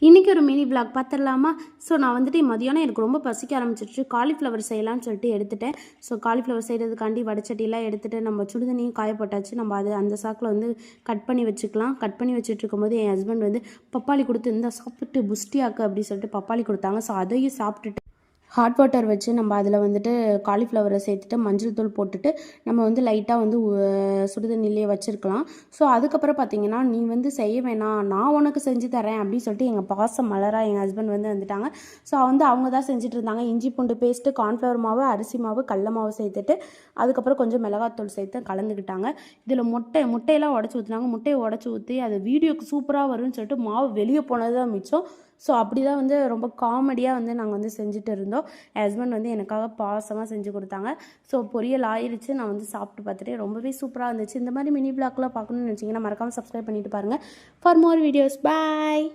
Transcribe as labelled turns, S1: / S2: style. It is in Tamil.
S1: இன்றைக்கி ஒரு மினி விளாக் பார்த்துடலாமா? ஸோ நான் வந்துட்டு மதியானம் எனக்கு ரொம்ப பசிக்க ஆரம்பிச்சிருச்சு. காலிஃப்ளவர் செய்யலாம்னு சொல்லிட்டு எடுத்துட்டேன். ஸோ காலிஃப்ளவர் செய்கிறதுக்காண்டி வடச்சட்டிலாம் எடுத்துகிட்டு நம்ம சுடுதண்ணியும் காய போட்டாச்சு. நம்ம அது அந்த சாக்கில் வந்து கட் பண்ணி வச்சுக்கலாம். கட் பண்ணி வச்சுட்டு இருக்கும்போது என் ஹஸ்பண்ட் வந்து பப்பாளி கொடுத்து இந்த சாப்பிட்டு புஷ்டியாக்கு அப்படின்னு சொல்லிட்டு பப்பாளி கொடுத்தாங்க. ஸோ அதையும் சாப்பிட்டுட்டு ஹாட் வாட்டர் வச்சு நம்ம அதில் வந்துட்டு காலிஃப்ளவரை சேர்த்துட்டு மஞ்சள் தூள் போட்டுட்டு நம்ம வந்து லைட்டாக வந்து சுடுதண்ணிலேயே வச்சுருக்கலாம். ஸோ அதுக்கப்புறம் பார்த்தீங்கன்னா, நீ வந்து செய்ய வேணாம், நான் உனக்கு செஞ்சு தரேன் அப்படின்னு சொல்லிட்டு எங்கள் பாசம் மலராக எங்கள் ஹஸ்பண்ட் வந்து வந்துட்டாங்க. ஸோ வந்து அவங்க தான் செஞ்சுட்டு இருந்தாங்க. இஞ்சி பூண்டு பேஸ்ட்டு, கார்ன்ஃப்ளவர் மாவு, அரிசி மாவு, கடல மாவு சேர்த்துட்டு அதுக்கப்புறம் கொஞ்சம் மிளகாத்தூள் சேர்த்து கலந்துக்கிட்டாங்க. இதில் முட்டையெல்லாம் உடச்சி ஊற்றினாங்க. முட்டையை உடச்சி ஊற்றி அது வீடியோக்கு சூப்பராக வரும்னு சொல்லிட்டு மாவு வெளியே போனது தான் மிச்சம். ஸோ அப்படி தான் வந்து ரொம்ப காமெடியாக வந்து நாங்கள் வந்து செஞ்சுட்டு இருந்தோம். என் ஹஸ்பண்ட் வந்து எனக்காக பாசமாக செஞ்சு கொடுத்தாங்க. ஸோ பொரியல் ஆயிடுச்சு. நான் வந்து சாப்பிட்டு பார்த்துட்டு ரொம்பவே சூப்பராக இருந்துச்சு. இந்த மாதிரி மினி விளாக்லாம் பார்க்கணும்னு நினச்சிங்கன்னா மறக்காமல் சப்ஸ்கிரைப் பண்ணிட்டு பாருங்கள். For more videos. பாய்.